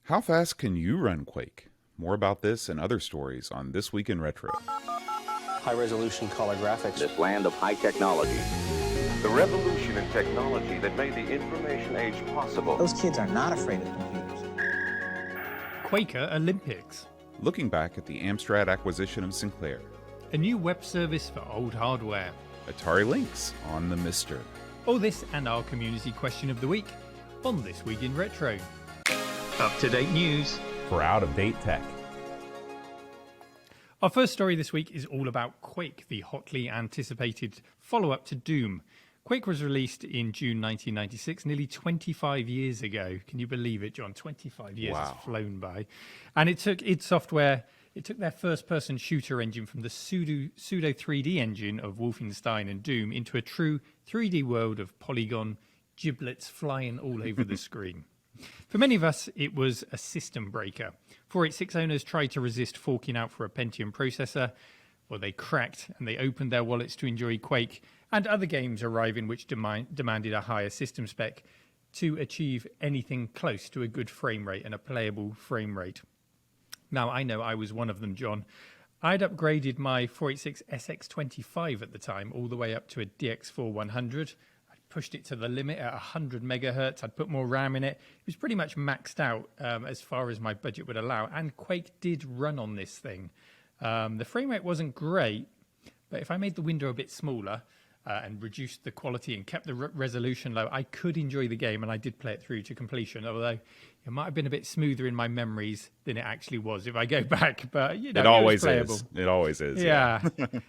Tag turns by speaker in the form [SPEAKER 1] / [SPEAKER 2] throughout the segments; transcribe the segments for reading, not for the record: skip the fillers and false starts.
[SPEAKER 1] How fast can you run Quake? More about this and other stories on This Week in Retro.
[SPEAKER 2] High-resolution color graphics.
[SPEAKER 3] This land of high technology.
[SPEAKER 4] The revolution in technology that made the information age possible.
[SPEAKER 5] Those kids are not afraid of computers.
[SPEAKER 6] Quake Olympics.
[SPEAKER 1] Looking back at the Amstrad acquisition of Sinclair.
[SPEAKER 6] A new web service for old hardware.
[SPEAKER 1] Atari Lynx on the Mister.
[SPEAKER 6] All this and our community question of the week on This Week in Retro. Up-to-date news
[SPEAKER 7] for out-of-date tech.
[SPEAKER 6] Our first story this week is all about Quake, the hotly anticipated follow-up to Doom. Quake was released in June 1996, nearly 25 years ago. Can you believe it, John? 25 years has flown by. And it took id Software, it took their first-person shooter engine from the pseudo 3D engine of Wolfenstein and Doom into a true 3D world of polygon giblets flying all over the screen. For many of us, it was a system breaker. 486 owners tried to resist forking out for a Pentium processor, or they cracked and they opened their wallets to enjoy Quake and other games arriving which demanded a higher system spec to achieve anything close to a good frame rate and a playable frame rate. Now, I know I was one of them, John. I'd upgraded my 486 SX25 at the time all the way up to a DX4 100. Pushed it to the limit at 100 megahertz. I'd put more RAM in it. It was pretty much maxed out as far as my budget would allow. And Quake did run on this thing. The frame rate wasn't great, but if I made the window a bit smaller and reduced the quality and kept the resolution low, I could enjoy the game, and I did play it through to completion, although it might have been a bit smoother in my memories than it actually was if I go back. But, you know,
[SPEAKER 1] it always
[SPEAKER 6] was playable.
[SPEAKER 1] is. It always is.
[SPEAKER 6] Yeah.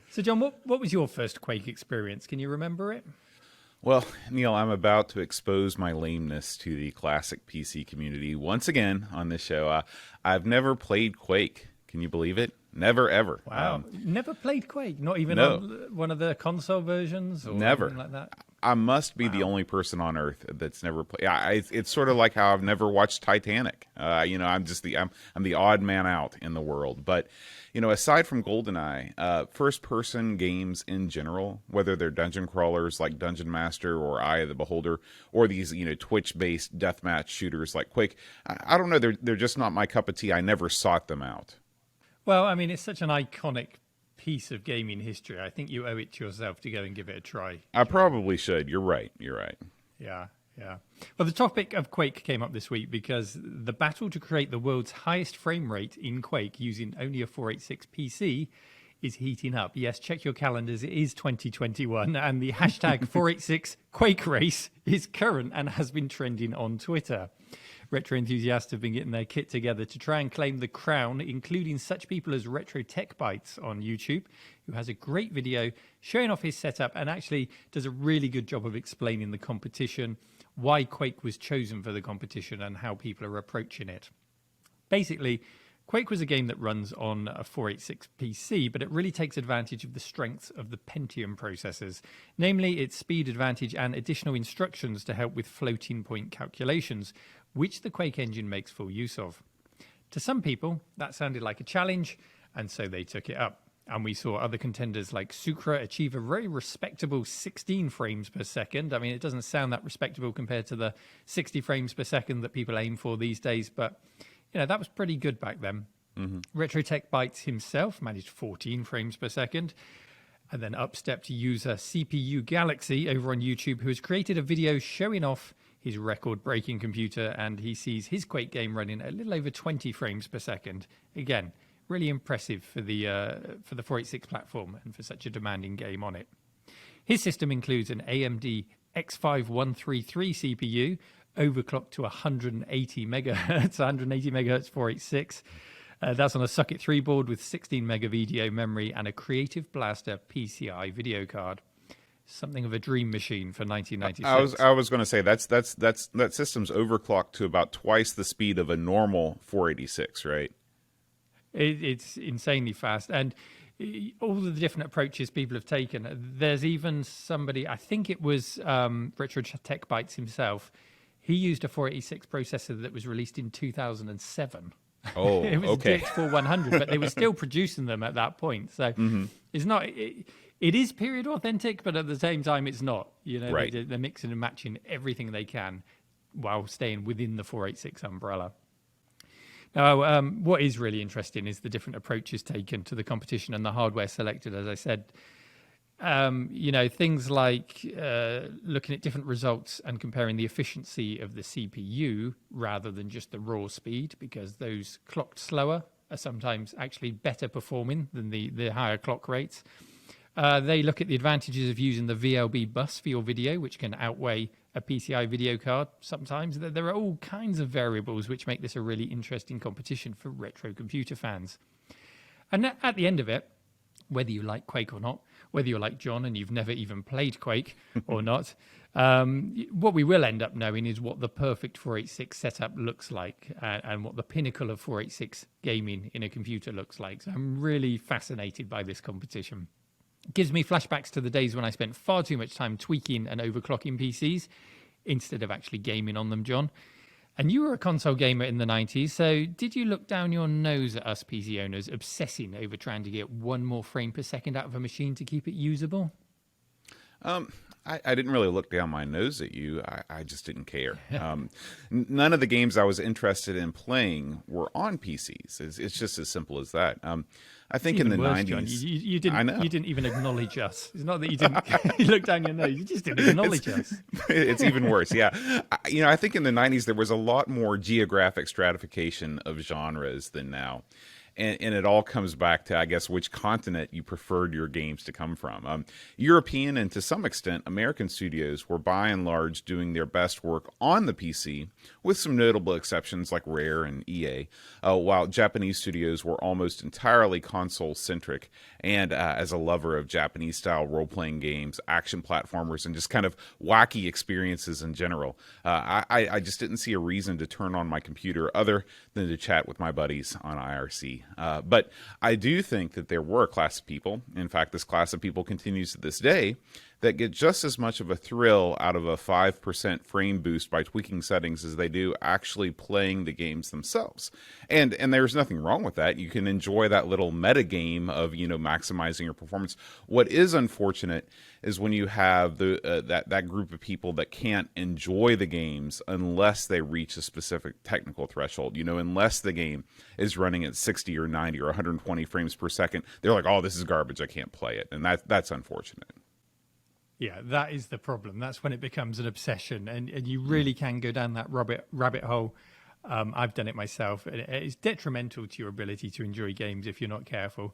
[SPEAKER 6] So, John, what was your first Quake experience? Can you remember it?
[SPEAKER 1] Well, Neil, I'm about to expose my lameness to the classic PC community once again on this show. I've never played Quake. Can you believe it? Never, ever.
[SPEAKER 6] Wow. Never played Quake? Not even on one of the console versions? Or
[SPEAKER 1] never.
[SPEAKER 6] Anything like that?
[SPEAKER 1] I must be the only person on Earth that's never played. It's sort of like how I've never watched Titanic. I'm the odd man out in the world. But aside from GoldenEye, first-person games in general, whether they're dungeon crawlers like Dungeon Master or Eye of the Beholder, or these Twitch-based deathmatch shooters like Quake, I don't know. They're just not my cup of tea. I never sought them out.
[SPEAKER 6] Well, I mean, it's such an iconic piece of gaming history. I think you owe it to yourself to go and give it a try.
[SPEAKER 1] I probably should. You're right.
[SPEAKER 6] Yeah. Well, the topic of Quake came up this week because the battle to create the world's highest frame rate in Quake using only a 486 PC is heating up. Yes, check your calendars. It is 2021, and the hashtag 486 Quake Race is current and has been trending on Twitter. Retro enthusiasts have been getting their kit together to try and claim the crown, including such people as Retro Tech Bites on YouTube, who has a great video showing off his setup and actually does a really good job of explaining the competition, why Quake was chosen for the competition, and how people are approaching it. Basically, Quake was a game that runs on a 486 PC, but it really takes advantage of the strengths of the Pentium processors, namely its speed advantage and additional instructions to help with floating point calculations, which the Quake engine makes full use of. To some people, that sounded like a challenge, and so they took it up. And we saw other contenders like Sucre achieve a very respectable 16 frames per second. I mean, it doesn't sound that respectable compared to the 60 frames per second that people aim for these days, but that was pretty good back then. Mm-hmm. Retro Tech Bites himself managed 14 frames per second. And then up-stepped user CPU Galaxy over on YouTube, who has created a video showing off his record-breaking computer, and he sees his Quake game running a little over 20 frames per second. Again, really impressive for the 486 platform and for such a demanding game on it. His system includes an AMD X5133 CPU, overclocked to 180 megahertz, 486. That's on a Socket 3 board with 16 mega VDO memory and a Creative Blaster PCI video card. Something of a dream machine for 1996.
[SPEAKER 1] I was going to say that system's overclocked to about twice the speed of a normal 486, right?
[SPEAKER 6] It's insanely fast, and all of the different approaches people have taken. There's even somebody, I think it was Retro Tech Bites himself. He used a 486 processor that was released in 2007.
[SPEAKER 1] Oh,
[SPEAKER 6] it was
[SPEAKER 1] okay.
[SPEAKER 6] a DX4 100, but they were still producing them at that point. So it's not. It is period authentic, but at the same time, it's not.
[SPEAKER 1] Right.
[SPEAKER 6] They're mixing and matching everything they can while staying within the 486 umbrella. Now, what is really interesting is the different approaches taken to the competition and the hardware selected, as I said. Things like looking at different results and comparing the efficiency of the CPU rather than just the raw speed, because those clocked slower are sometimes actually better performing than the higher clock rates. They look at the advantages of using the VLB bus for your video, which can outweigh a PCI video card sometimes. There are all kinds of variables which make this a really interesting competition for retro computer fans. And at the end of it, whether you like Quake or not, whether you're like John and you've never even played Quake or not, what we will end up knowing is what the perfect 486 setup looks like and what the pinnacle of 486 gaming in a computer looks like. So I'm really fascinated by this competition. It gives me flashbacks to the days when I spent far too much time tweaking and overclocking PCs instead of actually gaming on them, John. And you were a console gamer in the 90s, so did you look down your nose at us PC owners obsessing over trying to get one more frame per second out of a machine to keep it usable?
[SPEAKER 1] I didn't really look down my nose at you. I just didn't care. None of the games I was interested in playing were on PCs. It's just as simple as that. I think in the 90s,
[SPEAKER 6] John, you didn't.
[SPEAKER 1] I know.
[SPEAKER 6] You didn't even acknowledge us. It's not that you didn't. You looked down your nose. You just didn't acknowledge us.
[SPEAKER 1] It's even worse. Yeah, I think in the 90s there was a lot more geographic stratification of genres than now. And it all comes back to, I guess, which continent you preferred your games to come from. European and to some extent American studios were by and large doing their best work on the PC, with some notable exceptions like Rare and EA, while Japanese studios were almost entirely console-centric. And as a lover of Japanese-style role-playing games, action platformers, and just kind of wacky experiences in general, I just didn't see a reason to turn on my computer other than to chat with my buddies on IRC. But I do think that there were a class of people, in fact, this class of people continues to this day, that get just as much of a thrill out of a 5% frame boost by tweaking settings as they do actually playing the games themselves. And there's nothing wrong with that. You can enjoy that little meta game of, maximizing your performance. What is unfortunate is when you have that group of people that can't enjoy the games unless they reach a specific technical threshold. Unless the game is running at 60 or 90 or 120 frames per second, they're like, oh, this is garbage, I can't play it. And that's unfortunate.
[SPEAKER 6] Yeah, that is the problem. That's when it becomes an obsession, and you really can go down that rabbit hole. I've done it myself. It's detrimental to your ability to enjoy games if you're not careful.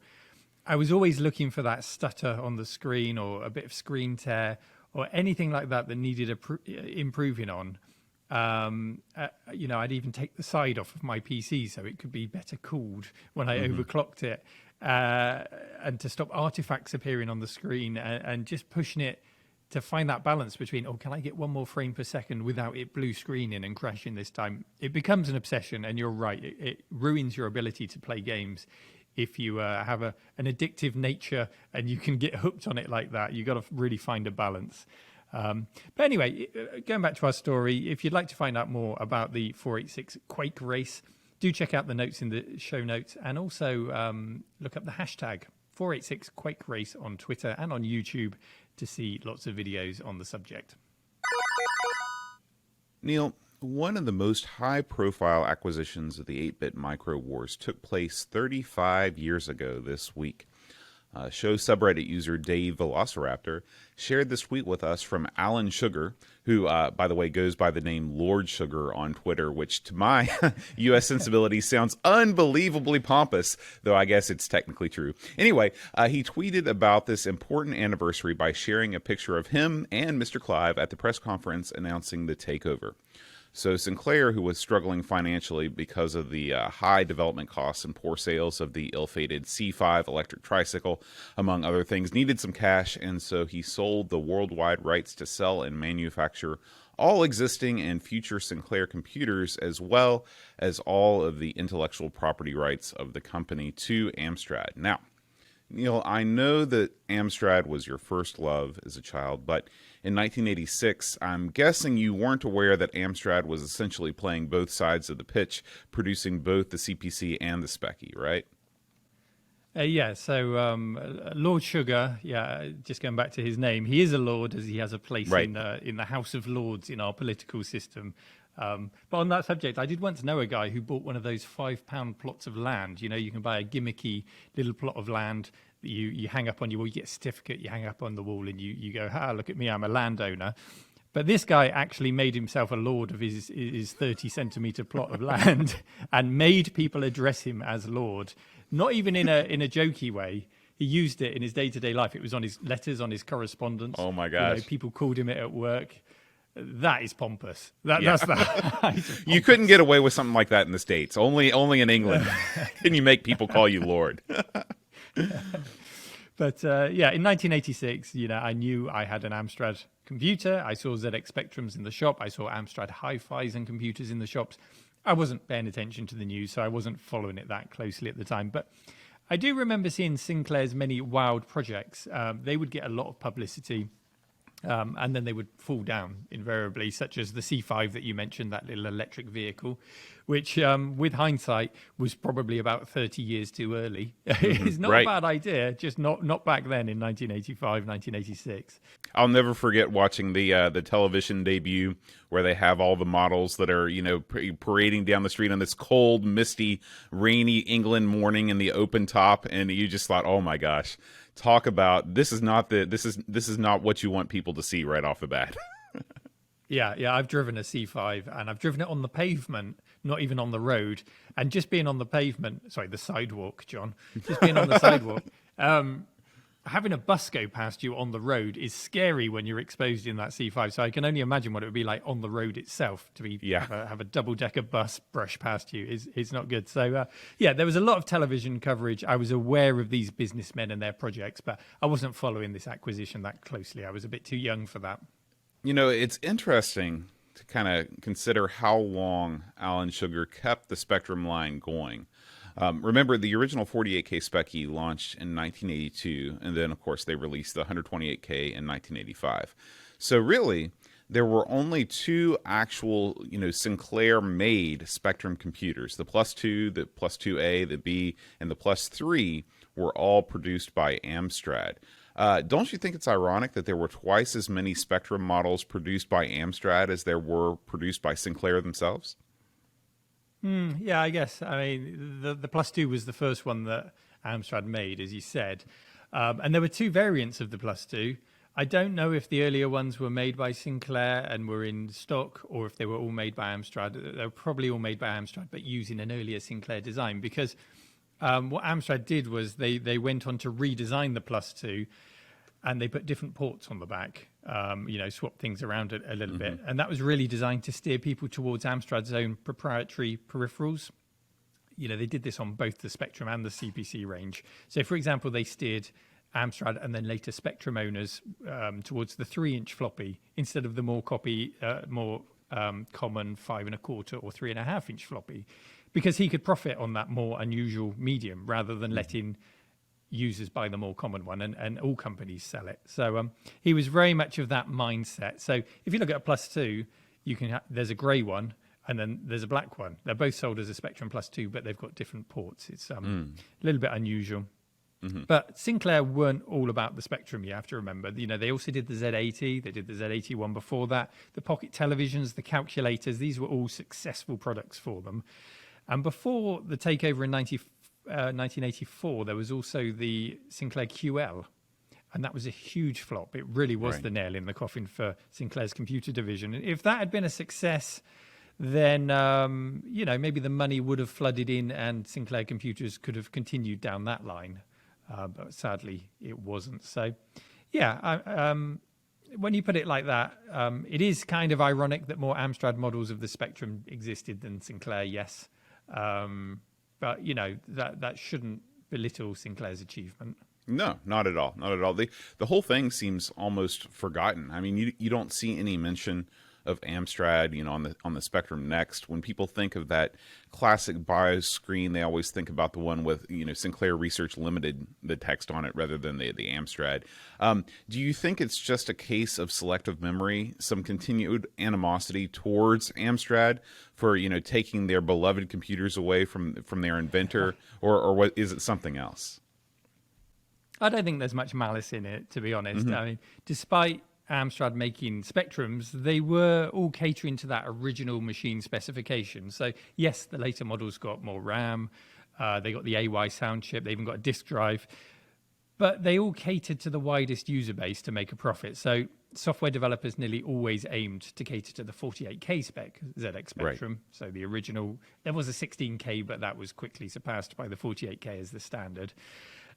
[SPEAKER 6] I was always looking for that stutter on the screen or a bit of screen tear or anything like that needed improving on. I'd even take the side off of my PC so it could be better cooled when I overclocked it, and to stop artifacts appearing on the screen and just pushing it to find that balance between, can I get one more frame per second without it blue screening and crashing this time? It becomes an obsession, and you're right. It ruins your ability to play games if you have an addictive nature and you can get hooked on it like that. You've got to really find a balance. But anyway, going back to our story, if you'd like to find out more about the 486 Quake Race, do check out the notes in the show notes, and also look up the hashtag 486 Quake Race on Twitter and on YouTube to see lots of videos on the subject.
[SPEAKER 1] Neil, one of the most high-profile acquisitions of the 8-bit micro wars took place 35 years ago this week. Show subreddit user Dave Velociraptor shared this tweet with us from Alan Sugar, who, by the way, goes by the name Lord Sugar on Twitter, which to my U.S. sensibility sounds unbelievably pompous, though I guess it's technically true. Anyway, he tweeted about this important anniversary by sharing a picture of him and Mr. Clive at the press conference announcing the takeover. So Sinclair, who was struggling financially because of the high development costs and poor sales of the ill-fated C5 electric tricycle, among other things, needed some cash, and so he sold the worldwide rights to sell and manufacture all existing and future Sinclair computers, as well as all of the intellectual property rights of the company to Amstrad. Now, Neil, I know that Amstrad was your first love as a child, but in 1986, I'm guessing you weren't aware that Amstrad was essentially playing both sides of the pitch, producing both the CPC and the Speccy, right?
[SPEAKER 6] So Lord Sugar, just going back to his name, he is a lord as he has a place in the House of Lords in our political system. But on that subject, I did once know a guy who bought one of those £5 plots of land. You know, you can buy a gimmicky little plot of land that you hang up on your wall. You get a certificate, you hang up on the wall, and you go, look at me, I'm a landowner. But this guy actually made himself a lord of his 30-centimetre plot of land and made people address him as lord, not even in a jokey way. He used it in his day-to-day life. It was on his letters, on his correspondence.
[SPEAKER 1] Oh, my gosh.
[SPEAKER 6] You know, people called him it at work. That is pompous. That's the
[SPEAKER 1] You couldn't get away with something like that in the States. Only in England can you make people call you Lord.
[SPEAKER 6] But in 1986, I knew I had an Amstrad computer. I saw ZX Spectrums in the shop. I saw Amstrad hi-fis and computers in the shops. I wasn't paying attention to the news, so I wasn't following it that closely at the time. But I do remember seeing Sinclair's many wild projects. They would get a lot of publicity. And then they would fall down invariably, such as the C5 that you mentioned, that little electric vehicle, which with hindsight was probably about 30 years too early. It's not a bad idea, just not back then in 1985, 1986.
[SPEAKER 1] I'll never forget watching the television debut where they have all the models that are, parading down the street on this cold, misty, rainy England morning in the open top, and you just thought, oh my gosh. Talk about this is not what you want people to see right off the bat.
[SPEAKER 6] Yeah, I've driven a C5 and I've driven it on the pavement, not even on the road. And just being on the pavement, the sidewalk, John, just being on the sidewalk, having a bus go past you on the road is scary when you're exposed in that C5. So I can only imagine what it would be like on the road itself to be have a double-decker bus brush past you is not good. So, there was a lot of television coverage. I was aware of these businessmen and their projects, but I wasn't following this acquisition that closely. I was a bit too young for that.
[SPEAKER 1] It's interesting to kind of consider how long Alan Sugar kept the Spectrum line going. Remember, the original 48K Spec-E launched in 1982, and then, of course, they released the 128K in 1985. So really, there were only two actual, Sinclair-made Spectrum computers. The Plus 2, the Plus 2A, the B, and the Plus 3 were all produced by Amstrad. Don't you think it's ironic that there were twice as many Spectrum models produced by Amstrad as there were produced by Sinclair themselves?
[SPEAKER 6] Yeah, I guess. I mean, the Plus 2 was the first one that Amstrad made, as you said. And there were two variants of the Plus 2. I don't know if the earlier ones were made by Sinclair and were in stock, or if they were all made by Amstrad. They were probably all made by Amstrad, but using an earlier Sinclair design. Because what Amstrad did was they went on to redesign the Plus 2, and they put different ports on the back, swap things around a little bit. And that was really designed to steer people towards Amstrad's own proprietary peripherals. They did this on both the Spectrum and the CPC range. So, for example, they steered Amstrad and then later Spectrum owners towards the 3-inch floppy instead of the more common 5.25 or 3.5-inch floppy, because he could profit on that more unusual medium rather than letting users buy the more common one, and all companies sell it. So he was very much of that mindset. So if you look at a Plus 2, there's a grey one and then there's a black one. They're both sold as a Spectrum Plus 2, but they've got different ports. It's a little bit unusual. But Sinclair weren't all about the Spectrum, you have to remember. They also did the Z80. They did the Z81 before that. The pocket televisions, the calculators, these were all successful products for them. And before the takeover in 1984, there was also the Sinclair QL, and that was a huge flop. It really was the nail in the coffin for Sinclair's computer division. If that had been a success, then maybe the money would have flooded in and Sinclair computers could have continued down that line, but sadly it wasn't. So when you put it like that, it is kind of ironic that more Amstrad models of the Spectrum existed than Sinclair, yes. But, that shouldn't belittle Sinclair's achievement.
[SPEAKER 1] No, not at all. Not at all. The whole thing seems almost forgotten. I mean, you don't see any mention of Amstrad, on the Spectrum Next. When people think of that classic BIOS screen, they always think about the one with, Sinclair Research Limited, the text on it, rather than the Amstrad. Do you think it's just a case of selective memory, some continued animosity towards Amstrad for, taking their beloved computers away from their inventor, or what is it something else?
[SPEAKER 6] I don't think there's much malice in it, to be honest. I mean, despite Amstrad making Spectrums, they were all catering to that original machine specification. So yes, the later models got more RAM, they got the AY sound chip, they even got a disk drive, but they all catered to the widest user base to make a profit. So software developers nearly always aimed to cater to the 48K spec ZX Spectrum.
[SPEAKER 1] Right.
[SPEAKER 6] So the original, there was a 16K, but that was quickly surpassed by the 48K as the standard.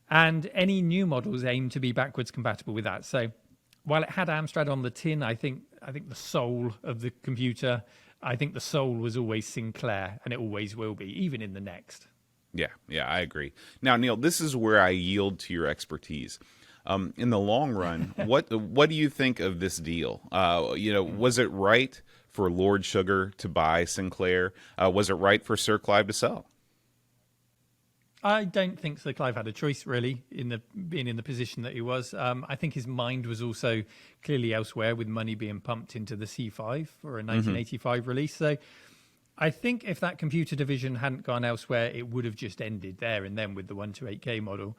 [SPEAKER 6] And any new models aim to be backwards compatible with that. So while it had Amstrad on the tin, I think the soul of the computer, I think the soul was always Sinclair, and it always will be, even in the next.
[SPEAKER 1] Yeah, I agree. Now, Neil, this is where I yield to your expertise. In the long run, what do you think of this deal? Was it right for Lord Sugar to buy Sinclair? Was it right for Sir Clive to sell?
[SPEAKER 6] I don't think Sir Clive had a choice, really, in being in the position that he was. I think his mind was also clearly elsewhere, with money being pumped into the C5 for a 1985 release. So I think if that computer division hadn't gone elsewhere, it would have just ended there and then with the 128K model.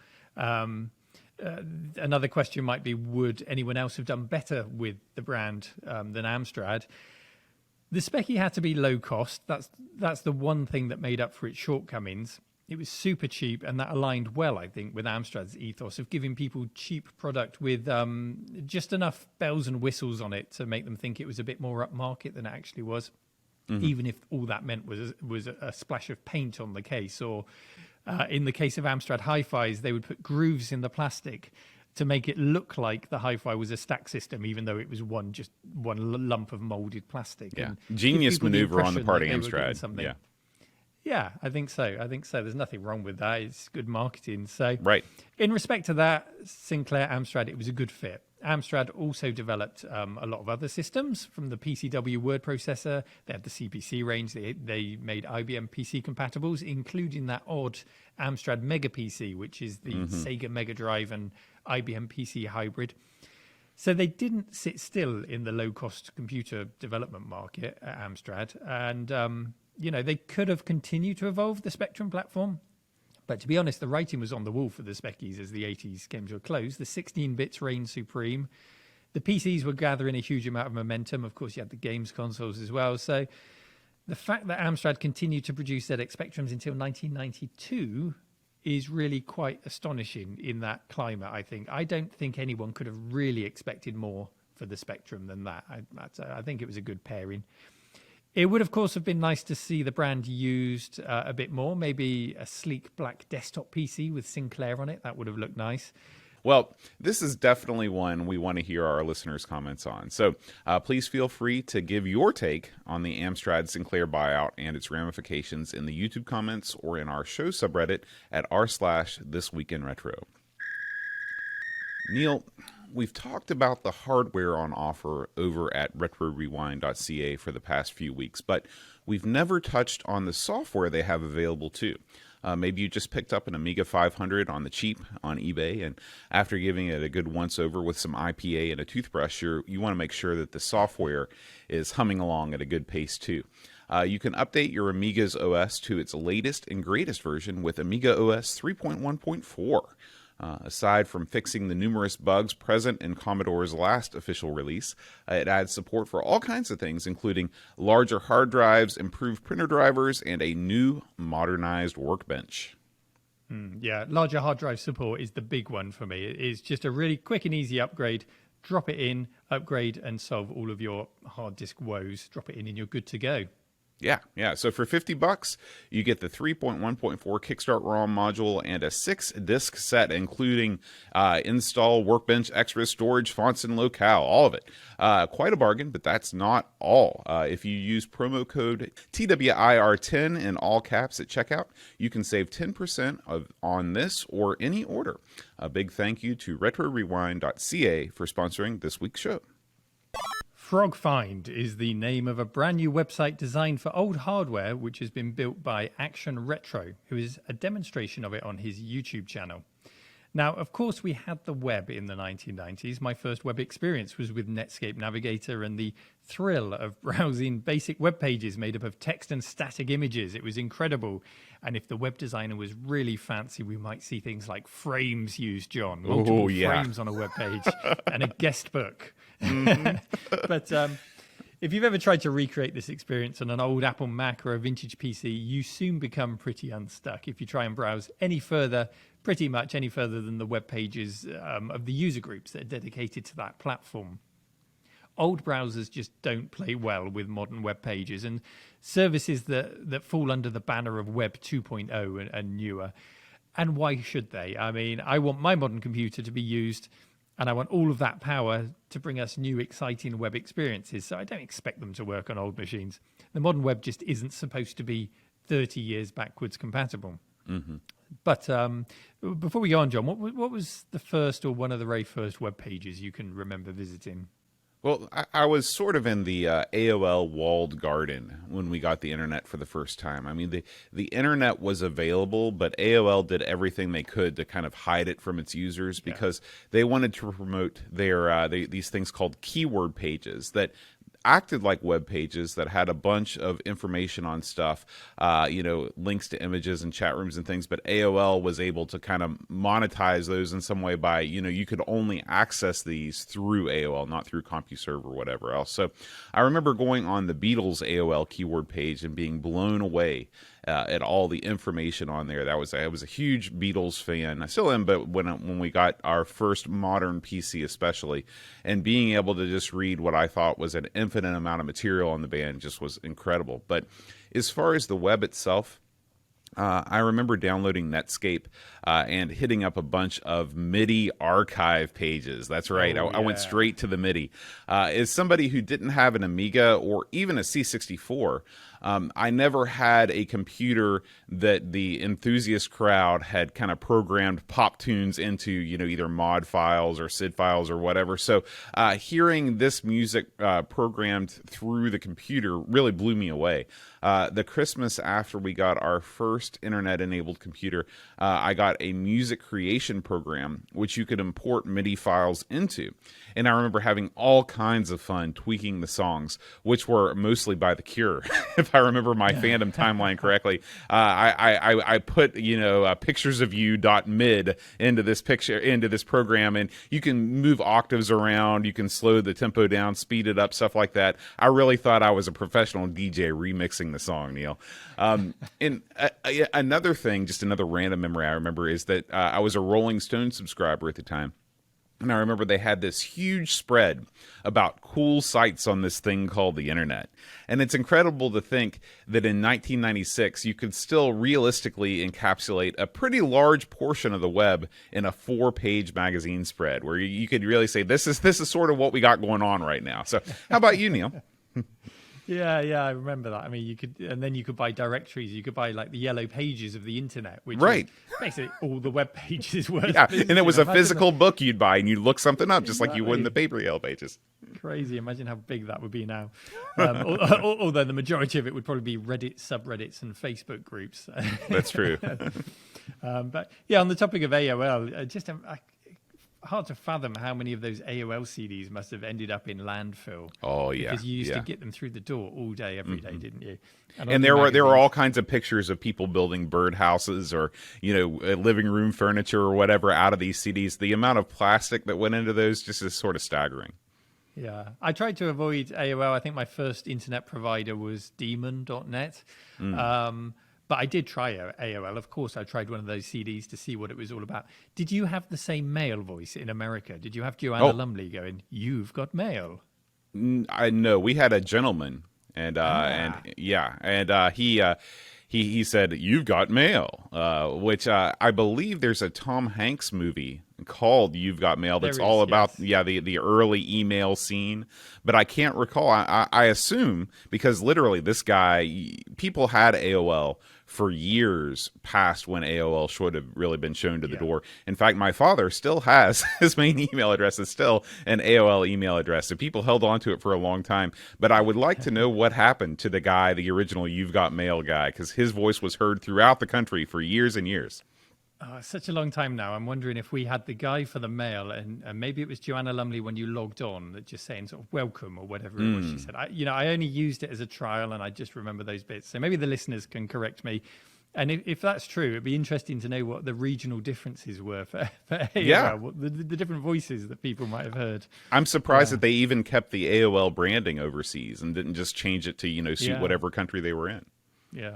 [SPEAKER 6] Another question might be, would anyone else have done better with the brand than Amstrad? The Speccy had to be low cost. That's the one thing that made up for its shortcomings. It was super cheap, and that aligned well, I think, with Amstrad's ethos of giving people cheap product with just enough bells and whistles on it to make them think it was a bit more upmarket than it actually was, even if all that meant was a splash of paint on the case. Or in the case of Amstrad Hi-Fis, they would put grooves in the plastic to make it look like the Hi-Fi was a stack system, even though it was one lump of molded plastic.
[SPEAKER 1] Yeah,
[SPEAKER 6] and
[SPEAKER 1] genius maneuver on the part of Amstrad.
[SPEAKER 6] Yeah. Yeah, I think so. There's nothing wrong with that. It's good marketing. So,
[SPEAKER 1] right.
[SPEAKER 6] In respect to that, Sinclair, Amstrad, it was a good fit. Amstrad also developed a lot of other systems, from the PCW word processor. They had the CPC range. They made IBM PC compatibles, including that odd Amstrad Mega PC, which is the Sega Mega Drive and IBM PC hybrid. So they didn't sit still in the low-cost computer development market at Amstrad. And they could have continued to evolve the Spectrum platform. But to be honest, the writing was on the wall for the Speckies as the 80s came to a close. The 16-bits reigned supreme. The PCs were gathering a huge amount of momentum. Of course, you had the games consoles as well. So the fact that Amstrad continued to produce ZX Spectrums until 1992 is really quite astonishing in that climate, I think. I don't think anyone could have really expected more for the Spectrum than that. I think it was a good pairing. It would, of course, have been nice to see the brand used a bit more. Maybe a sleek black desktop PC with Sinclair on it. That would have looked nice.
[SPEAKER 1] Well, this is definitely one we want to hear our listeners' comments on. So please feel free to give your take on the Amstrad Sinclair buyout and its ramifications in the YouTube comments or in our show subreddit at r/thisweekinretro. Neil, we've talked about the hardware on offer over at RetroRewind.ca for the past few weeks, but we've never touched on the software they have available too. Maybe you just picked up an Amiga 500 on the cheap on eBay, and after giving it a good once-over with some IPA and a toothbrush, you want to make sure that the software is humming along at a good pace too. You can update your Amiga's OS to its latest and greatest version with Amiga OS 3.1.4. Aside from fixing the numerous bugs present in Commodore's last official release, it adds support for all kinds of things, including larger hard drives, improved printer drivers, and a new modernized workbench.
[SPEAKER 6] Yeah, larger hard drive support is the big one for me. It is just a really quick and easy upgrade. Drop it in, upgrade, and solve all of your hard disk woes. Drop it in and you're good to go.
[SPEAKER 1] Yeah. So for $50, you get the 3.1.4 Kickstart ROM module and a 6-disc set, including install, workbench, extras, storage, fonts, and locale, all of it. Quite a bargain, but that's not all. If you use promo code TWIR10 in all caps at checkout, you can save 10% on this or any order. A big thank you to RetroRewind.ca for sponsoring this week's show.
[SPEAKER 6] FrogFind is the name of a brand new website designed for old hardware, which has been built by Action Retro, who is a demonstration of it on his YouTube channel. Now, of course, we had the web in the 1990s. My first web experience was with Netscape Navigator and the thrill of browsing basic web pages made up of text and static images. It was incredible. And if the web designer was really fancy, we might see things like frames used, John. Multiple frames on a web page and a guest book. But if you've ever tried to recreate this experience on an old Apple Mac or a vintage PC, you soon become pretty unstuck if you try and browse any further, pretty much any further than the web pages of the user groups that are dedicated to that platform. Old browsers just don't play well with modern web pages and services that fall under the banner of Web 2.0 and newer. And why should they? I mean, I want my modern computer to be used, and I want all of that power to bring us new, exciting web experiences. So I don't expect them to work on old machines. The modern web just isn't supposed to be 30 years backwards compatible. Mm-hmm. But before we go on, John, what was the first or one of the very first web pages you can remember visiting?
[SPEAKER 1] Well, I was sort of in the AOL walled garden when we got the internet for the first time. I mean, the internet was available, but AOL did everything they could to kind of hide it from its users because they wanted to promote their these things called keyword pages that acted like web pages that had a bunch of information on stuff, links to images and chat rooms and things. But AOL was able to kind of monetize those in some way by, you could only access these through AOL, not through CompuServe or whatever else. So I remember going on the Beatles AOL keyword page and being blown away at all the information on there. I was a huge Beatles fan. I still am, but when we got our first modern PC especially, and being able to just read what I thought was an infinite amount of material on the band just was incredible. But as far as the web itself, I remember downloading Netscape and hitting up a bunch of MIDI archive pages. That's right. I went straight to the MIDI. As somebody who didn't have an Amiga or even a C64, I never had a computer that the enthusiast crowd had kind of programmed pop tunes into, either mod files or SID files or whatever. So hearing this music programmed through the computer really blew me away. The Christmas after we got our first internet-enabled computer, I got a music creation program, which you could import MIDI files into. And I remember having all kinds of fun tweaking the songs, which were mostly by The Cure, if I remember my fandom timeline correctly. I put pictures of you.mid into this program, and you can move octaves around, you can slow the tempo down, speed it up, stuff like that. I really thought I was a professional DJ remixing the song, Neil. And another thing, just another random memory I remember, is that I was a Rolling Stone subscriber at the time. And I remember they had this huge spread about cool sites on this thing called the internet. And it's incredible to think that in 1996, you could still realistically encapsulate a pretty large portion of the web in a 4-page magazine spread, where you could really say, this is sort of what we got going on right now. So how about you, Neil?
[SPEAKER 6] Yeah, I remember that. I mean, you could buy directories. You could buy like the yellow pages of the internet, which is basically all the web pages were.
[SPEAKER 1] Yeah, and it was a physical book you'd buy, and you'd look something up, just like you would in the paper yellow pages.
[SPEAKER 6] Crazy. Imagine how big that would be now. Although the majority of it would probably be Reddit subreddits and Facebook groups.
[SPEAKER 1] That's true.
[SPEAKER 6] But yeah, on the topic of AOL, hard to fathom how many of those AOL CDs must have ended up in landfill.
[SPEAKER 1] Oh yeah,
[SPEAKER 6] because you used to get them through the door all day, every day, didn't you?
[SPEAKER 1] And there were all kinds of pictures of people building birdhouses or living room furniture or whatever out of these CDs. The amount of plastic that went into those just is sort of staggering.
[SPEAKER 6] Yeah, I tried to avoid AOL. I think my first internet provider was Demon.net. But I did try AOL. Of course, I tried one of those CDs to see what it was all about. Did you have the same male voice in America? Did you have Joanna Lumley going, "You've got mail"?
[SPEAKER 1] No, we had a gentleman, and he said, "You've got mail," which I believe there's a Tom Hanks movie called "You've Got Mail" that's all about the early email scene, but I can't recall. I assume because literally this guy, people had AOL for years past when AOL should have really been shown to the door. In fact, my father still has his main email address is still an AOL email address, so people held on to it for a long time. But I would like to know what happened to the guy, the original "You've Got Mail" guy, because his voice was heard throughout the country for years and years.
[SPEAKER 6] Oh, it's such a long time now. I'm wondering if we had the guy for the mail, and maybe it was Joanna Lumley when you logged on, that just saying sort of welcome or whatever it was she said. I only used it as a trial, and I just remember those bits. So maybe the listeners can correct me. And if that's true, it'd be interesting to know what the regional differences were for AOL, what the different voices that people might have heard.
[SPEAKER 1] I'm surprised that they even kept the AOL branding overseas and didn't just change it to, suit whatever country they were in.
[SPEAKER 6] Yeah.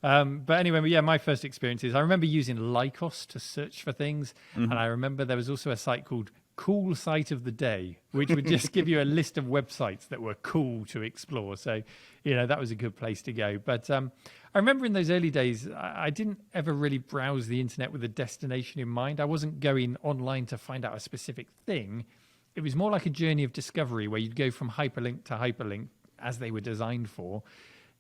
[SPEAKER 6] But anyway, my first experiences, I remember using Lycos to search for things. And I remember there was also a site called Cool Site of the Day, which would just give you a list of websites that were cool to explore. So, that was a good place to go. But I remember in those early days, I didn't ever really browse the internet with a destination in mind. I wasn't going online to find out a specific thing. It was more like a journey of discovery where you'd go from hyperlink to hyperlink as they were designed for,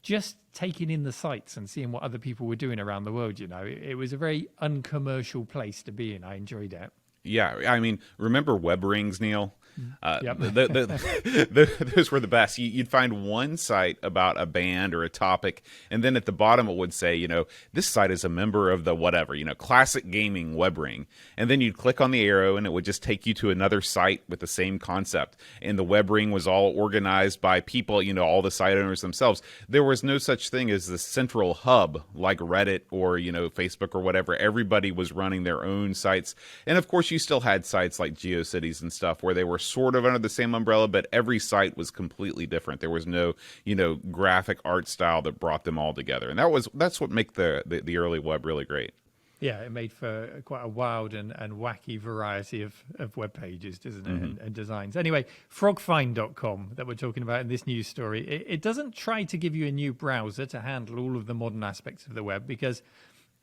[SPEAKER 6] just taking in the sites and seeing what other people were doing around the world. It was a very uncommercial place to be in. I enjoyed it.
[SPEAKER 1] Yeah, I mean, remember web rings, Neil?
[SPEAKER 6] Yep.
[SPEAKER 1] Those were the best. You'd find one site about a band or a topic, and then at the bottom it would say, this site is a member of the whatever, classic gaming web ring. And then you'd click on the arrow, and it would just take you to another site with the same concept. And the web ring was all organized by people, all the site owners themselves. There was no such thing as the central hub like Reddit or, Facebook or whatever. Everybody was running their own sites. And of course, you still had sites like GeoCities and stuff where they were sort of under the same umbrella, but every site was completely different. There was no, graphic art style that brought them all together. And that's what made the early web really great.
[SPEAKER 6] Yeah, it made for quite a wild and wacky variety of web pages, doesn't it, and designs. Anyway, frogfind.com that we're talking about in this news story, it doesn't try to give you a new browser to handle all of the modern aspects of the web because,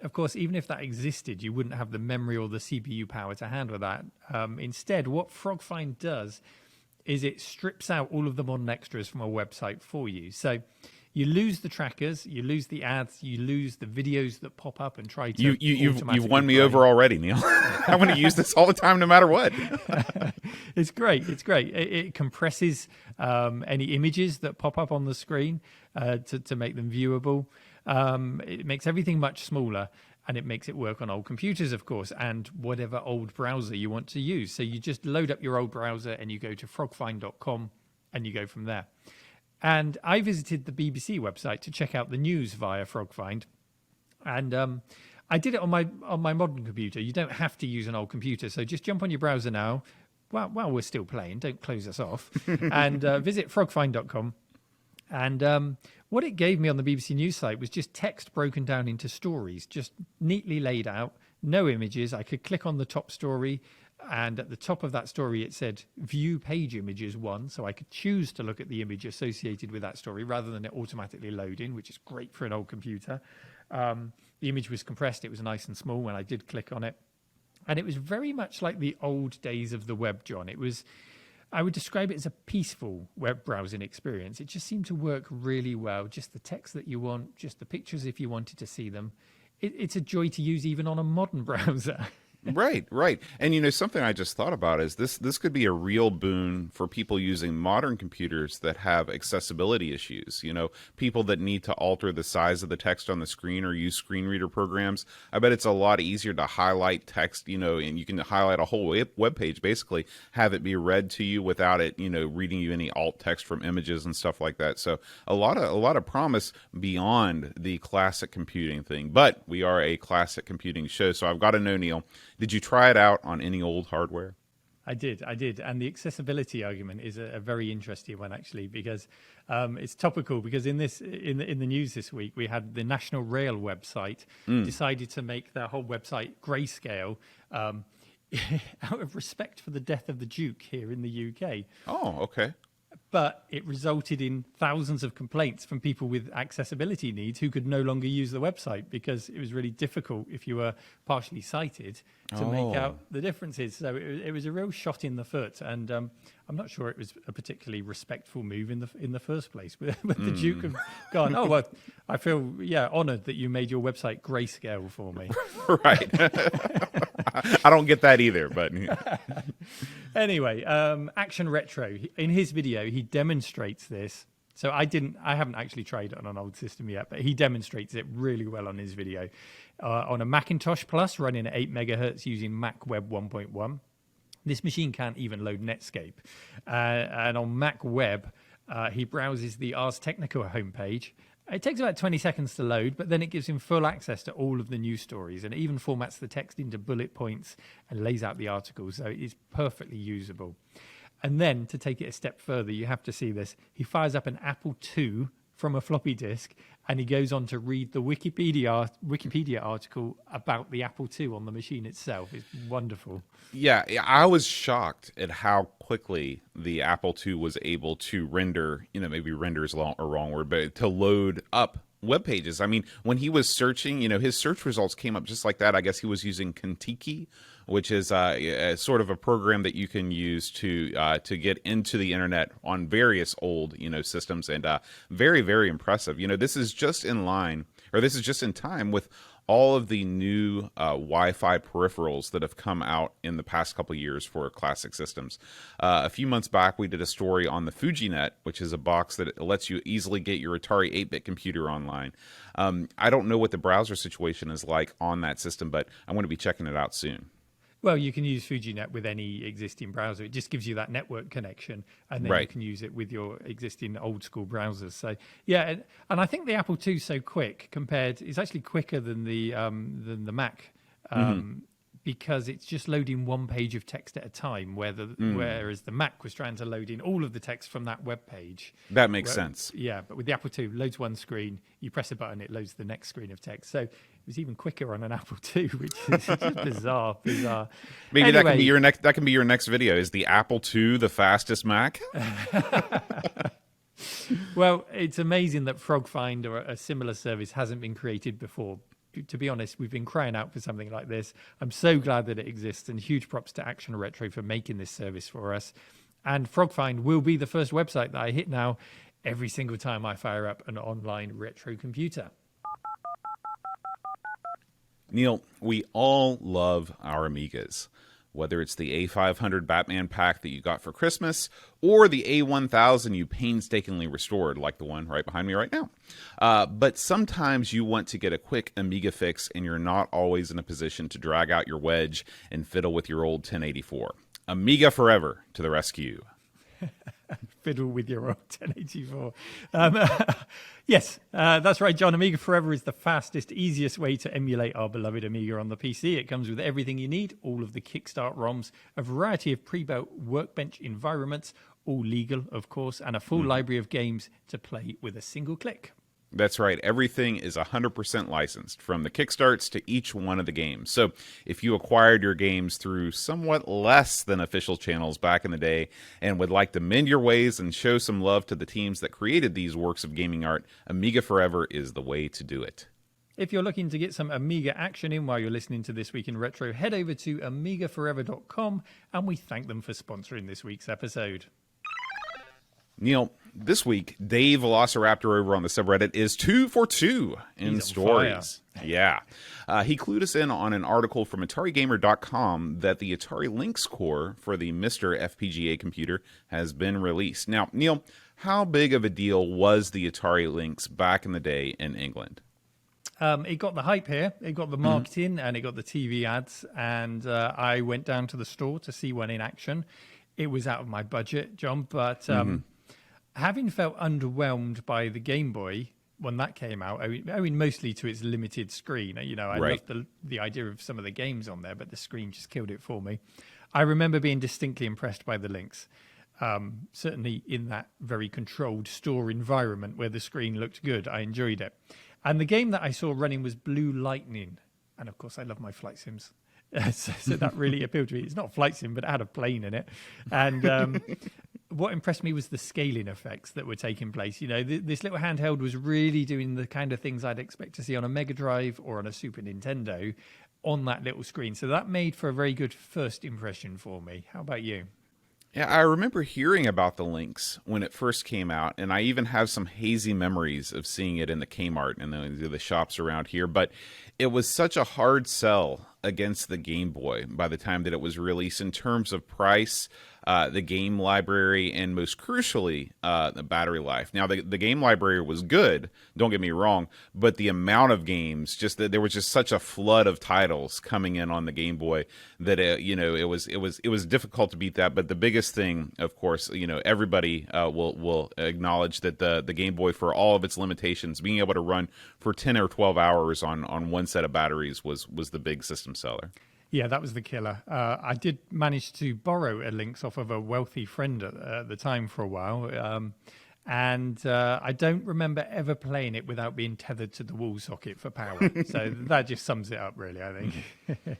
[SPEAKER 6] of course, even if that existed, you wouldn't have the memory or the CPU power to handle that. Instead, what FrogFind does is it strips out all of the modern extras from a website for you. So you lose the trackers, you lose the ads, you lose the videos that pop up and try to.
[SPEAKER 1] You've won me over already, Neil. I want to use this all the time, no matter what.
[SPEAKER 6] It's great. It compresses any images that pop up on the screen to make them viewable. It makes everything much smaller, and it makes it work on old computers, of course, and whatever old browser you want to use. So you just load up your old browser and you go to frogfind.com and you go from there. And I visited the BBC website to check out the news via FrogFind, and I did it on my modern computer. You don't have to use an old computer, so just jump on your browser now. While we're still playing, don't close us off, and visit frogfind.com. And what it gave me on the BBC News site was just text broken down into stories, just neatly laid out, no images. I could click on the top story, and at the top of that story it said view page images 1, so I could choose to look at the image associated with that story rather than it automatically loading, which is great for an old computer. The image was compressed, it was nice and small when I did click on it, and it was very much like the old days of the web, John. I would describe it as a peaceful web browsing experience. It just seemed to work really well. Just the text that you want, just the pictures if you wanted to see them. It's a joy to use even on a modern browser.
[SPEAKER 1] Right. And something I just thought about is this could be a real boon for people using modern computers that have accessibility issues. People that need to alter the size of the text on the screen or use screen reader programs. I bet it's a lot easier to highlight text, and you can highlight a whole web page, basically have it be read to you without it, reading you any alt text from images and stuff like that. So a lot of promise beyond the classic computing thing. But we are a classic computing show, so I've got to know, Neil, did you try it out on any old hardware?
[SPEAKER 6] I did. And the accessibility argument is a very interesting one, actually, because it's topical. Because in the news this week, we had the National Rail website decided to make their whole website grayscale out of respect for the death of the Duke here in the UK.
[SPEAKER 1] Oh, okay.
[SPEAKER 6] But it resulted in thousands of complaints from people with accessibility needs who could no longer use the website because it was really difficult if you were partially sighted to make out the differences. So it was a real shot in the foot, and I'm not sure it was a particularly respectful move in the first place. With the Duke have gone, oh well, I feel honoured that you made your website grayscale for me.
[SPEAKER 1] Right. I don't get that either, but
[SPEAKER 6] anyway, Action Retro, in his video, he demonstrates this So I haven't actually tried it on an old system yet, but he demonstrates it really well on his video. On a Macintosh Plus running at 8 megahertz using Mac Web 1.1. This machine can't even load Netscape. And on Mac Web, he browses the Ars Technica homepage. It takes about 20 seconds to load, but then it gives him full access to all of the news stories, and it even formats the text into bullet points and lays out the articles, so it's perfectly usable. And then, to take it a step further, you have to see this. He fires up an Apple II from a floppy disk, and he goes on to read the Wikipedia article about the Apple II on the machine itself. It's wonderful.
[SPEAKER 1] Yeah, I was shocked at how quickly the Apple II was able to render, maybe render is a wrong word, but to load up web pages. I mean, when he was searching, his search results came up just like that. I guess he was using Contiki, which is sort of a program that you can use to get into the internet on various old systems, and very, very impressive. This is just in line, or this is just in time with all of the new Wi-Fi peripherals that have come out in the past couple of years for classic systems. A few months back, we did a story on the FujiNet, which is a box that lets you easily get your Atari 8-bit computer online. I don't know what the browser situation is like on that system, but I'm going to be checking it out soon.
[SPEAKER 6] Well, you can use FujiNet with any existing browser. It just gives you that network connection, and then you can use it with your existing old school browsers. So, yeah, and I think the Apple II is so quick compared. It's actually quicker than the Mac. Because it's just loading one page of text at a time, whereas the Mac was trying to load in all of the text from that web page.
[SPEAKER 1] That makes sense.
[SPEAKER 6] Yeah, but with the Apple II, loads one screen, you press a button, it loads the next screen of text. So it was even quicker on an Apple II, which is just bizarre.
[SPEAKER 1] Maybe
[SPEAKER 6] anyway,
[SPEAKER 1] that can be your next video. Is the Apple II the fastest Mac?
[SPEAKER 6] Well, it's amazing that FrogFind or a similar service hasn't been created before. To be honest, we've been crying out for something like this. I'm so glad that it exists, and huge props to Action Retro for making this service for us. And FrogFind will be the first website that I hit now every single time I fire up an online retro computer.
[SPEAKER 1] Neil, we all love our Amigas. Whether it's the A500 Batman pack that you got for Christmas or the A1000 you painstakingly restored, like the one right behind me right now. But sometimes you want to get a quick Amiga fix and you're not always in a position to drag out your wedge and fiddle with your old 1084. Amiga Forever to the rescue.
[SPEAKER 6] Fiddle with your old 1084. Yes, that's right, John. Amiga Forever is the fastest, easiest way to emulate our beloved Amiga on the PC. It comes with everything you need, all of the Kickstart ROMs, a variety of pre-built workbench environments, all legal, of course, and a full library of games to play with a single click.
[SPEAKER 1] That's right. Everything is 100% licensed, from the Kickstarts to each one of the games. So if you acquired your games through somewhat less than official channels back in the day and would like to mend your ways and show some love to the teams that created these works of gaming art, Amiga Forever is the way to do it.
[SPEAKER 6] If you're looking to get some Amiga action in while you're listening to This Week in Retro, head over to AmigaForever.com, and we thank them for sponsoring this week's episode.
[SPEAKER 1] Neil, this week, Dave Velociraptor over on the subreddit is 2 for 2 in
[SPEAKER 6] He's
[SPEAKER 1] stories. Yeah. He clued us in on an article from AtariGamer.com that the Atari Lynx core for the Mr. FPGA computer has been released. Now, Neil, how big of a deal was the Atari Lynx back in the day in England?
[SPEAKER 6] It got the hype here. It got the marketing and it got the TV ads. And I went down to the store to see one in action. It was out of my budget, John, but having felt underwhelmed by the Game Boy when that came out, I mean mostly to its limited screen. I loved the idea of some of the games on there, but the screen just killed it for me. I remember being distinctly impressed by the Lynx. Certainly in that very controlled store environment where the screen looked good, I enjoyed it. And the game that I saw running was Blue Lightning. And of course, I love my flight sims. So that really appealed to me. It's not a flight sim, but it had a plane in it. And what impressed me was the scaling effects that were taking place. This little handheld was really doing the kind of things I'd expect to see on a Mega Drive or on a Super Nintendo on that little screen. So that made for a very good first impression for me. How about you?
[SPEAKER 1] Yeah, I remember hearing about the Lynx when it first came out, and I even have some hazy memories of seeing it in the Kmart and the shops around here. But it was such a hard sell against the Game Boy by the time that it was released in terms of price, the game library, and most crucially, the battery life. Now, the game library was good, don't get me wrong, but the amount of games, just that there was just such a flood of titles coming in on the Game Boy that it was difficult to beat that. But the biggest thing, of course, everybody will acknowledge that the Game Boy, for all of its limitations, being able to run for 10 or 12 hours on one set of batteries was the big system seller.
[SPEAKER 6] Yeah, that was the killer. I did manage to borrow a Lynx off of a wealthy friend at the time for a while. And I don't remember ever playing it without being tethered to the wall socket for power. So that just sums it up, really, I think.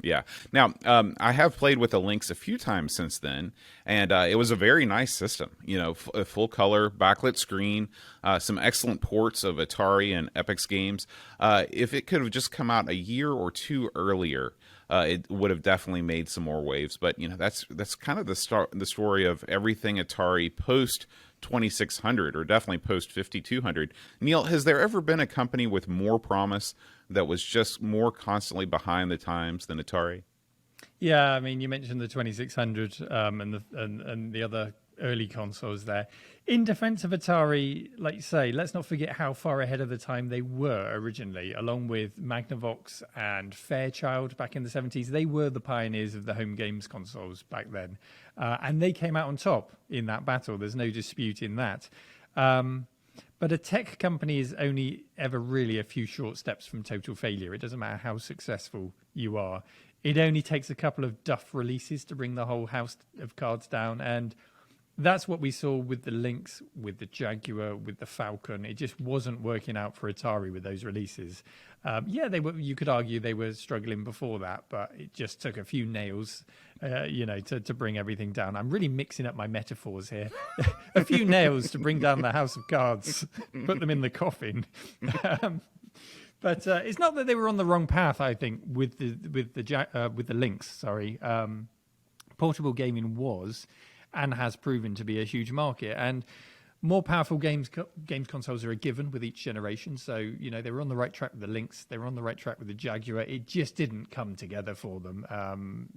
[SPEAKER 1] Yeah. Now, I have played with a Lynx a few times since then, and it was a very nice system. A full color backlit screen, some excellent ports of Atari and Epyx games. If it could have just come out a year or two earlier, it would have definitely made some more waves. But that's kind of the story of everything Atari post 2600, or definitely post 5200. Neil, has there ever been a company with more promise that was just more constantly behind the times than Atari?
[SPEAKER 6] Yeah, I mean, you mentioned the 2600 and the other early consoles there. In defense of Atari, like you say, let's not forget how far ahead of the time they were originally, along with Magnavox and Fairchild back in the 70s. They were the pioneers of the home games consoles back then. And they came out on top in that battle. There's no dispute in that. But a tech company is only ever really a few short steps from total failure. It doesn't matter how successful you are. It only takes a couple of duff releases to bring the whole house of cards down. And that's what we saw with the Lynx, with the Jaguar, with the Falcon. It just wasn't working out for Atari with those releases. They were. You could argue they were struggling before that, but it just took a few nails, to bring everything down. I'm really mixing up my metaphors here. A few nails to bring down the house of cards, put them in the coffin. But it's not that they were on the wrong path. I think with the Lynx. Sorry, portable gaming was and has proven to be a huge market, and more powerful games consoles are a given with each generation. So they were on the right track with the Lynx, they were on the right track with the Jaguar. It just didn't come together for them.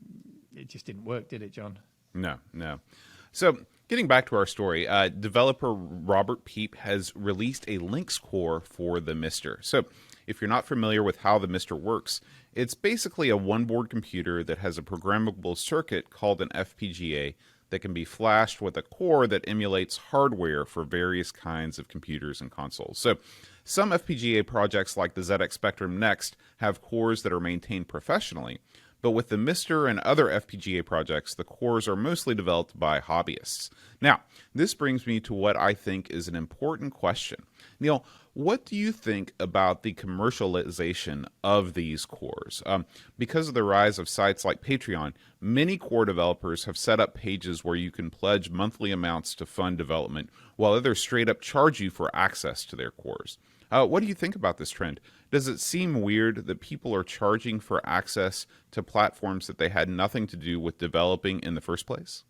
[SPEAKER 6] It just didn't work, did it, John? No.
[SPEAKER 1] So getting back to our story, developer Robert Peep has released a Lynx core for the Mister. So if you're not familiar with how the Mister works, it's basically a one-board computer that has a programmable circuit called an FPGA that can be flashed with a core that emulates hardware for various kinds of computers and consoles. So some FPGA projects like the ZX Spectrum Next have cores that are maintained professionally, but with the Mister and other FPGA projects, the cores are mostly developed by hobbyists. Now, this brings me to what I think is an important question. Neil, what do you think about the commercialization of these cores? Because of the rise of sites like Patreon, many core developers have set up pages where you can pledge monthly amounts to fund development, while others straight up charge you for access to their cores. What do you think about this trend? Does it seem weird that people are charging for access to platforms that they had nothing to do with developing in the first place?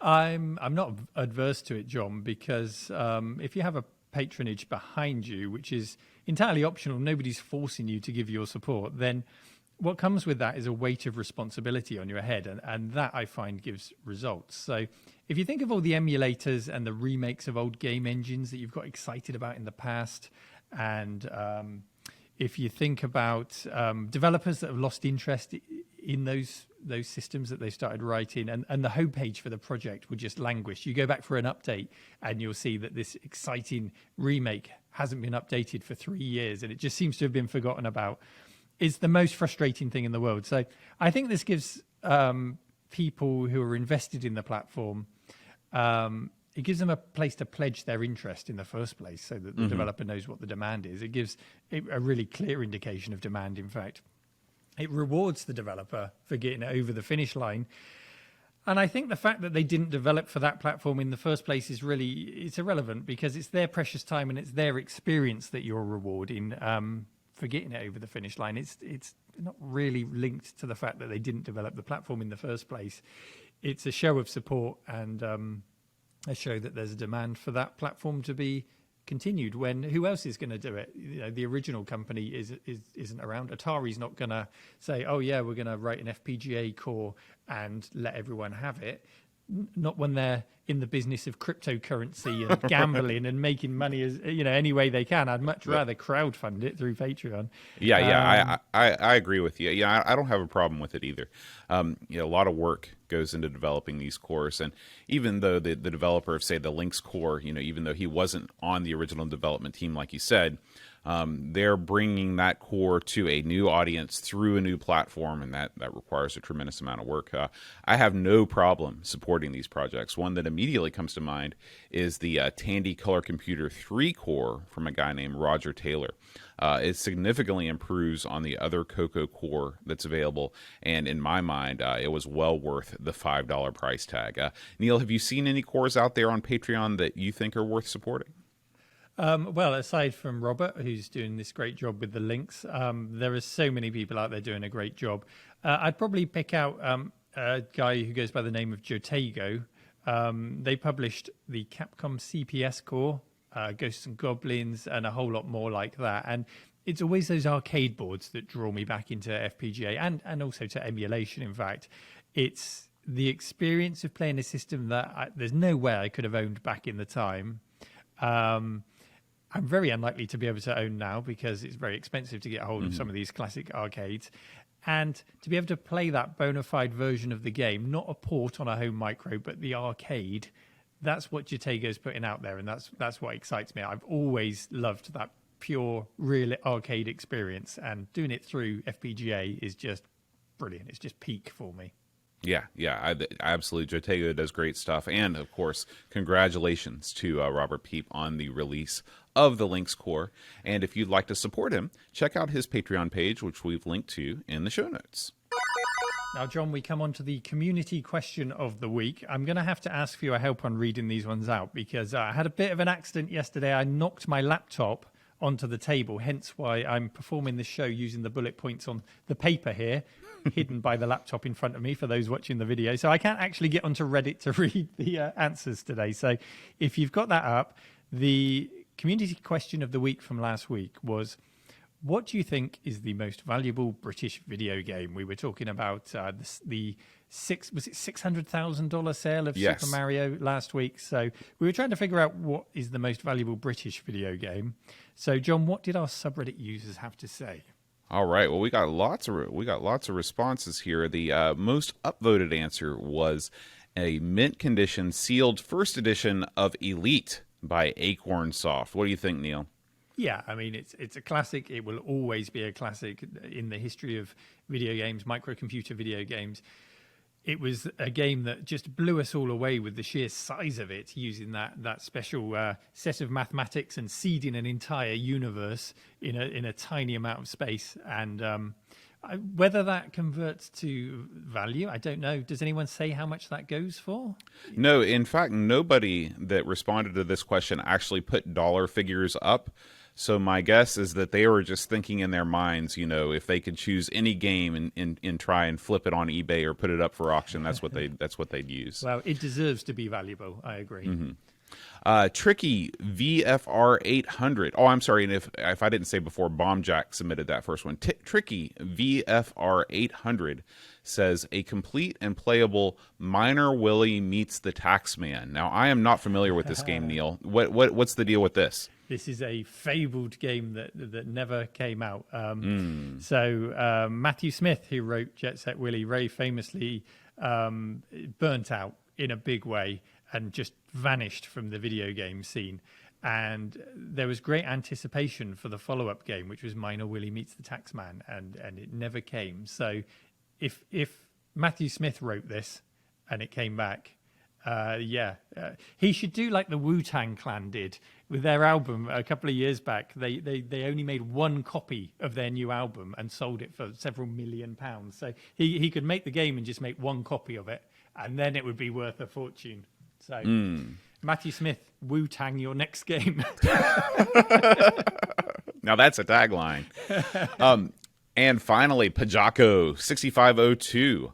[SPEAKER 6] I'm not adverse to it, John, because if you have a patronage behind you, which is entirely optional, nobody's forcing you to give your support, then what comes with that is a weight of responsibility on your head, and that I find gives results. So if you think of all the emulators and the remakes of old game engines that you've got excited about in the past, and if you think about developers that have lost interest in those systems that they started writing, and the homepage for the project would just languish. You go back for an update and you'll see that this exciting remake hasn't been updated for 3 years and it just seems to have been forgotten about. It's the most frustrating thing in the world. So I think this gives people who are invested in the platform, it gives them a place to pledge their interest in the first place so that the developer knows what the demand is. It gives a really clear indication of demand, in fact. It rewards the developer for getting it over the finish line. And I think the fact that they didn't develop for that platform in the first place is it's irrelevant, because it's their precious time and it's their experience that you're rewarding for getting it over the finish line. It's not really linked to the fact that they didn't develop the platform in the first place. It's a show of support and a show that there's a demand for that platform to be continued when who else is going to do it? The original company isn't around. Atari's not going to say, oh yeah, we're going to write an FPGA core and let everyone have it. Not when they're in the business of cryptocurrency and gambling and making money as any way they can. I'd much rather crowdfund it through Patreon.
[SPEAKER 1] I agree with you. Yeah, I don't have a problem with it either. A lot of work goes into developing these cores, and even though the developer of, say, the Lynx core, even though he wasn't on the original development team, like you said, they're bringing that core to a new audience through a new platform, and that requires a tremendous amount of work. I have no problem supporting these projects. One that immediately comes to mind is the Tandy Color Computer 3 core from a guy named Roger Taylor. It significantly improves on the other Coco core that's available, and in my mind, it was well worth the $5 price tag. Neil, have you seen any cores out there on Patreon that you think are worth supporting?
[SPEAKER 6] Well, aside from Robert, who's doing this great job with the Lynx, there are so many people out there doing a great job. I'd probably pick out a guy who goes by the name of Jotego. They published the Capcom CPS core, Ghosts and Goblins, and a whole lot more like that. And it's always those arcade boards that draw me back into FPGA and also to emulation, in fact. It's the experience of playing a system that there's no way I could have owned back in the time. I'm very unlikely to be able to own now because it's very expensive to get a hold of some of these classic arcades. And to be able to play that bona fide version of the game, not a port on a home micro, but the arcade, that's what Jotego's putting out there, and that's what excites me. I've always loved that pure, real arcade experience, and doing it through FPGA is just brilliant. It's just peak for me.
[SPEAKER 1] Yeah, absolutely. Jotego does great stuff. And, of course, congratulations to Robert Peep on the release of the Lynx core. And if you'd like to support him, check out his Patreon page, which we've linked to in the show notes.
[SPEAKER 6] Now, John, we come on to the community question of the week. I'm going to have to ask for your help on reading these ones out because I had a bit of an accident yesterday. I knocked my laptop onto the table, hence why I'm performing this show using the bullet points on the paper here, hidden by the laptop in front of me for those watching the video. So I can't actually get onto Reddit to read the answers today. So if you've got that up, the community question of the week from last week was, what do you think is the most valuable British video game? We were talking about the $600,000 sale of
[SPEAKER 1] Yes.
[SPEAKER 6] Super Mario last week. So we were trying to figure out what is the most valuable British video game. So John, what did our subreddit users have to say?
[SPEAKER 1] All right. Well, we got lots of responses here. The most upvoted answer was a mint condition sealed first edition of Elite by Acorn Soft. What do you think, Neil?
[SPEAKER 6] Yeah, I mean, it's a classic. It will always be a classic in the history of video games, microcomputer video games. It was a game that just blew us all away with the sheer size of it, using that special set of mathematics and seeding an entire universe in a tiny amount of space. And whether that converts to value, I don't know. Does anyone say how much that goes for?
[SPEAKER 1] No, in fact, nobody that responded to this question actually put dollar figures up. So my guess is that they were just thinking in their minds, if they could choose any game and try and flip it on eBay or put it up for auction, that's what they'd use.
[SPEAKER 6] Well, it deserves to be valuable. I agree.
[SPEAKER 1] Mm-hmm. Tricky VFR 800. Oh, I'm sorry. And if I didn't say before, Bombjack submitted that first one. Tricky VFR 800 says a complete and playable Minor Willie meets the Taxman. Now, I am not familiar with this game, Neil. What's the deal with this?
[SPEAKER 6] This is a fabled game that never came out. So Matthew Smith, who wrote Jet Set Willie, very famously burnt out in a big way and just vanished from the video game scene. And there was great anticipation for the follow-up game, which was Minor Willie Meets the Taxman, and it never came. So if Matthew Smith wrote this and it came back, he should do like the Wu-Tang Clan did with their album a couple of years back. They only made one copy of their new album and sold it for several £million. So he could make the game and just make one copy of it, and then it would be worth a fortune. So Matthew Smith, Wu-Tang your next game.
[SPEAKER 1] Now that's a tagline. And finally, Pajako 6502.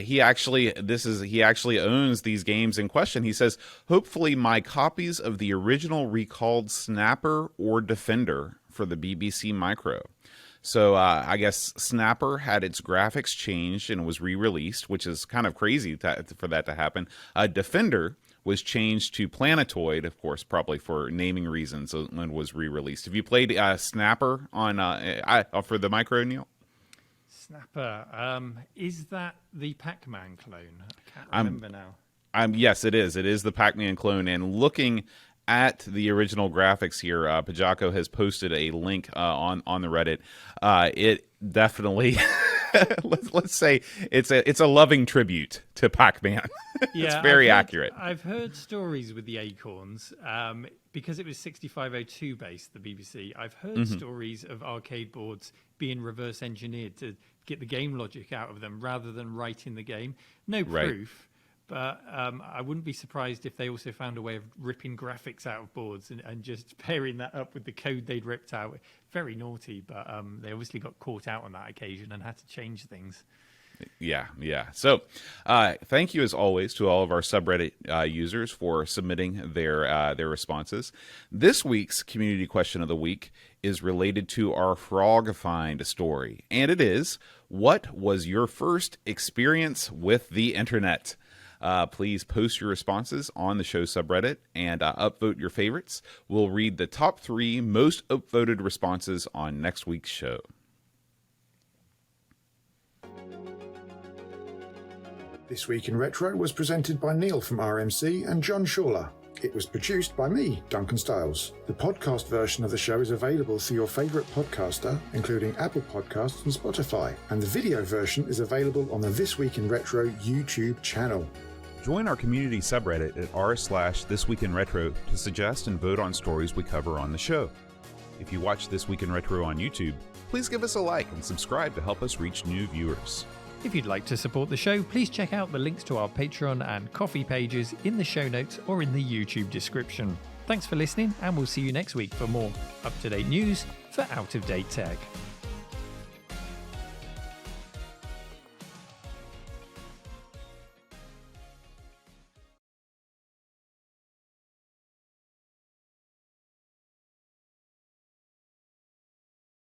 [SPEAKER 1] He actually owns these games in question. He says, hopefully my copies of the original recalled Snapper or Defender for the BBC Micro. So I guess Snapper had its graphics changed and was re-released, which is kind of crazy for that to happen. Defender was changed to Planetoid, of course, probably for naming reasons, and was re-released. Have you played Snapper on for the Micro, Neil?
[SPEAKER 6] Snapper, is that the Pac-Man clone? I can't remember now.
[SPEAKER 1] Yes, it is. It is the Pac-Man clone. And looking at the original graphics here, Pajako has posted a link on the Reddit. It definitely, let's say, it's a loving tribute to Pac-Man. It's very accurate.
[SPEAKER 6] I've heard stories with the Acorns, because it was 6502 based, the BBC. I've heard stories of arcade boards being reverse engineered to get the game logic out of them rather than writing the game. No proof. But I wouldn't be surprised if they also found a way of ripping graphics out of boards and just pairing that up with the code they'd ripped out. Very naughty, but they obviously got caught out on that occasion and had to change things.
[SPEAKER 1] Yeah. So thank you, as always, to all of our subreddit users for submitting their responses. This week's community question of the week is related to our Frog Find story. And it is, what was your first experience with the internet? Please post your responses on the show subreddit and upvote your favorites. We'll read the top 3 most upvoted responses on next week's show.
[SPEAKER 3] This Week in Retro was presented by Neil from RMC and John Shawler. It was produced by me, Duncan Stiles. The podcast version of the show is available through your favourite podcaster, including Apple Podcasts and Spotify. And the video version is available on the This Week in Retro YouTube channel.
[SPEAKER 1] Join our community subreddit at r/thisweekinretro to suggest and vote on stories we cover on the show. If you watch This Week in Retro on YouTube, please give us a like and subscribe to help us reach new viewers.
[SPEAKER 6] If you'd like to support the show, please check out the links to our Patreon and Coffee pages in the show notes or in the YouTube description. Thanks for listening, and we'll see you next week for more up-to-date news for out-of-date tech.